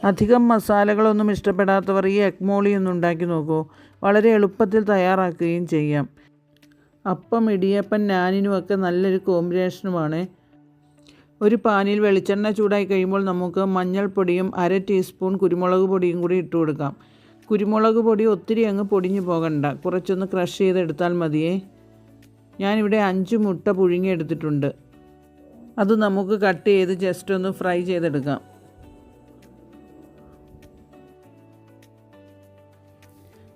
അധികം മസാലകളൊന്നും ഇഷ്ടപ്പെടാത്തവർ ഈ എഗ് മോളി ഒന്ന് ഉണ്ടാക്കി നോക്കൂ. വളരെ എളുപ്പത്തിൽ തയ്യാറാക്കുകയും ചെയ്യാം. അപ്പം, ഇടിയപ്പം, നാനിനുമൊക്കെ നല്ലൊരു കോമ്പിനേഷനുമാണ്. ഒരു പാനിൽ വെളിച്ചെണ്ണ ചൂടായി കഴിയുമ്പോൾ നമുക്ക് മഞ്ഞൾപ്പൊടിയും 1/2 ടീസ്പൂൺ കുരുമുളക് പൊടിയും കൂടി ഇട്ട് കൊടുക്കാം. കുരുമുളക് പൊടി ഒത്തിരി അങ്ങ് പൊടിഞ്ഞു പോകണ്ട, കുറച്ചൊന്ന് ക്രഷ് ചെയ്തെടുത്താൽ മതിയേ. ഞാനിവിടെ 5 മുട്ട പുഴുങ്ങിയെടുത്തിട്ടുണ്ട്. അത് നമുക്ക് കട്ട് ചെയ്ത് ജസ്റ്റ് ഒന്ന് ഫ്രൈ ചെയ്തെടുക്കാം.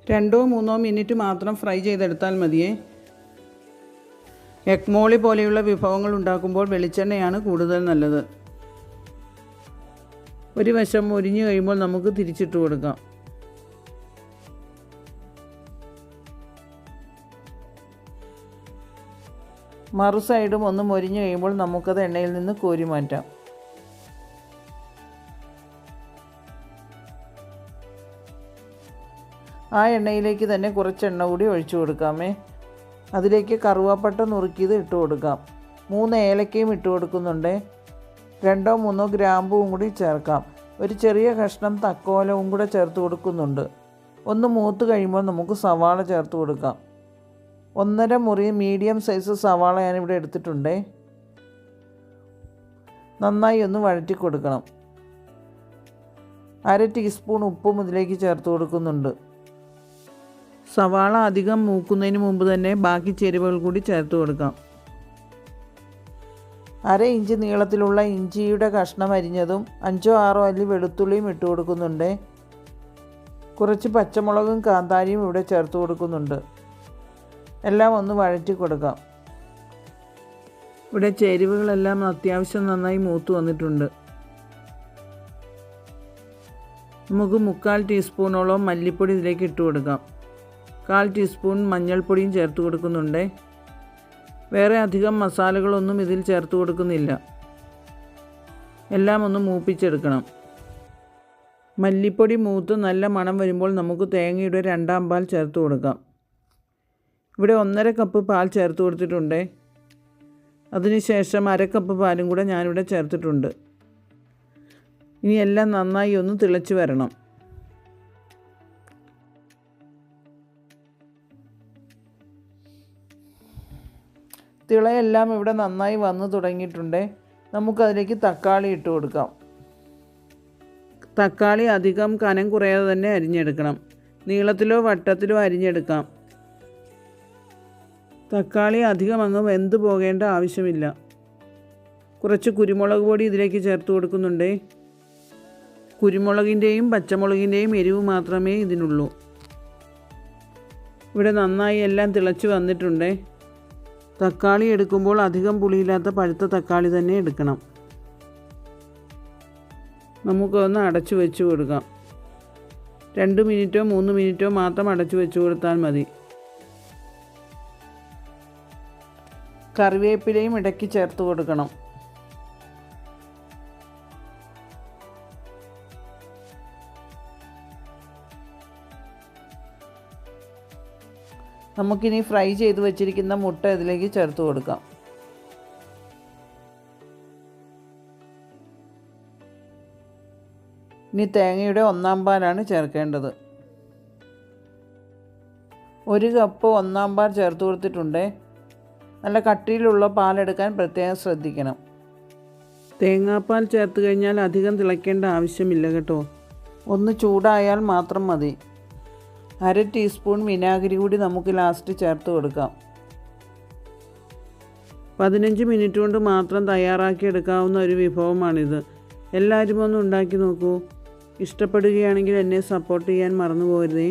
2-3 മിനിറ്റ് മാത്രം ഫ്രൈ ചെയ്തെടുത്താൽ മതിയേ. എഗ് മോളി പോലെയുള്ള വിഭവങ്ങൾ ഉണ്ടാക്കുമ്പോൾ വെളിച്ചെണ്ണയാണ് കൂടുതൽ നല്ലത്. ഒരു വശം മൊരിഞ്ഞു കഴിയുമ്പോൾ നമുക്ക് തിരിച്ചിട്ട് കൊടുക്കാം. മറു സൈഡും ഒന്ന് മൊരിഞ്ഞു കഴിയുമ്പോൾ നമുക്കത് എണ്ണയിൽ നിന്ന് കോരി മാറ്റാം. ആ എണ്ണയിലേക്ക് തന്നെ കുറച്ച് എണ്ണ കൂടി ഒഴിച്ചു കൊടുക്കാമേ. അതിലേക്ക് കറുവാപ്പട്ട നുറുക്കിയത് ഇട്ട് കൊടുക്കാം. 3 ഏലക്കയും ഇട്ട് കൊടുക്കുന്നുണ്ട്. 2-3 ഗ്രാമ്പുവും കൂടി ചേർക്കാം. ഒരു ചെറിയ കഷ്ണം തക്കോലവും കൂടെ ചേർത്ത് കൊടുക്കുന്നുണ്ട്. ഒന്ന് മൂത്ത് കഴിയുമ്പോൾ നമുക്ക് സവാള ചേർത്ത് കൊടുക്കാം. 1.5 മുറി മീഡിയം സൈസ് സവാള ഞാനിവിടെ എടുത്തിട്ടുണ്ട്. നന്നായി ഒന്ന് വഴറ്റി കൊടുക്കണം. 1/2 ടീസ്പൂൺ ഉപ്പും ഇതിലേക്ക് ചേർത്ത് കൊടുക്കുന്നുണ്ട്. സവാള അധികം മൂക്കുന്നതിന് മുമ്പ് തന്നെ ബാക്കി ചേരുവകൾ കൂടി ചേർത്ത് കൊടുക്കാം. 1/2 ഇഞ്ച് നീളത്തിലുള്ള ഇഞ്ചിയുടെ കഷ്ണം അരിഞ്ഞതും 5-6 അല്ലി വെളുത്തുള്ളിയും ഇട്ട് കൊടുക്കുന്നുണ്ട്. കുറച്ച് പച്ചമുളകും കാന്താരിയും ഇവിടെ ചേർത്ത് കൊടുക്കുന്നുണ്ട്. എല്ലാം ഒന്ന് വഴറ്റി കൊടുക്കാം. ഇവിടെ ചേരുവകളെല്ലാം അത്യാവശ്യം നന്നായി മൂത്ത് വന്നിട്ടുണ്ട്. നമുക്ക് 1/4 ടീസ്പൂണോളം മല്ലിപ്പൊടി ഇതിലേക്ക് ഇട്ട് കൊടുക്കാം. 1/4 ടീസ്പൂൺ മഞ്ഞൾപ്പൊടിയും ചേർത്ത് കൊടുക്കുന്നുണ്ട്. വേറെ അധികം മസാലകളൊന്നും ഇതിൽ ചേർത്ത് കൊടുക്കുന്നില്ല. എല്ലാം ഒന്ന് മൂപ്പിച്ചെടുക്കണം. മല്ലിപ്പൊടി മൂത്ത് നല്ല മണം വരുമ്പോൾ നമുക്ക് തേങ്ങയുടെ 2ാം പാൽ ചേർത്ത് കൊടുക്കാം. ഇവിടെ 1.5 കപ്പ് പാൽ ചേർത്ത് കൊടുത്തിട്ടുണ്ട്. അതിനുശേഷം 1/2 കപ്പ് പാലും കൂടെ ഞാനിവിടെ ചേർത്തിട്ടുണ്ട്. ഇനി എല്ലാം നന്നായി ഒന്ന് തിളച്ച് വരണം. തിളയെല്ലാം ഇവിടെ നന്നായി വന്ന് തുടങ്ങിയിട്ടുണ്ട്. നമുക്കതിലേക്ക് തക്കാളി ഇട്ട് കൊടുക്കാം. തക്കാളി അധികം കനം കുറയാതെ തന്നെ അരിഞ്ഞെടുക്കണം. നീളത്തിലോ വട്ടത്തിലോ അരിഞ്ഞെടുക്കാം. തക്കാളി അധികം അങ്ങ് വെന്ത് പോകേണ്ട ആവശ്യമില്ല. കുറച്ച് കുരുമുളക് പൊടി ഇതിലേക്ക് ചേർത്ത് കൊടുക്കുന്നുണ്ട്. കുരുമുളകിൻ്റെയും പച്ചമുളകിൻ്റെയും എരിവ് മാത്രമേ ഇതിനുള്ളൂ. ഇവിടെ നന്നായി എല്ലാം തിളച്ച് വന്നിട്ടുണ്ട്. തക്കാളി എടുക്കുമ്പോൾ അധികം പുളിയില്ലാത്ത പഴുത്ത തക്കാളി തന്നെ എടുക്കണം. നമുക്കൊന്ന് അടച്ചു വെച്ച് കൊടുക്കാം. 2 മിനിറ്റോ 3 മിനിറ്റോ മാത്രം അടച്ചു വെച്ച് കൊടുത്താൽ മതി. കറിവേപ്പിലയും ഇടയ്ക്ക് ചേർത്ത് കൊടുക്കണം. നമുക്കിനി ഫ്രൈ ചെയ്ത് വെച്ചിരിക്കുന്ന മുട്ട ഇതിലേക്ക് ചേർത്ത് കൊടുക്കാം. ഇനി തേങ്ങയുടെ 1ാം പാലാണ് ചേർക്കേണ്ടത്. 1 കപ്പ് 1ാം പാൽ ചേർത്ത് കൊടുത്തിട്ടുണ്ട്. നല്ല കട്ടിയിലുള്ള പാലെടുക്കാൻ പ്രത്യേകം ശ്രദ്ധിക്കണം. തേങ്ങാപ്പാൽ ചേർത്ത് കഴിഞ്ഞാൽ അധികം തിളയ്ക്കേണ്ട ആവശ്യമില്ല കേട്ടോ. ഒന്ന് ചൂടായാൽ മാത്രം മതി. 1/2 ടീസ്പൂൺ വിനാഗിരി കൂടി നമുക്ക് ലാസ്റ്റ് ചേർത്ത് കൊടുക്കാം. 15 മിനിറ്റ് കൊണ്ട് മാത്രം തയ്യാറാക്കിയെടുക്കാവുന്ന ഒരു വിഭവമാണിത്. എല്ലാവരും ഒന്ന് ഉണ്ടാക്കി നോക്കൂ. ഇഷ്ടപ്പെടുകയാണെങ്കിൽ എന്നെ സപ്പോർട്ട് ചെയ്യാൻ മറന്നു പോകരുതേ.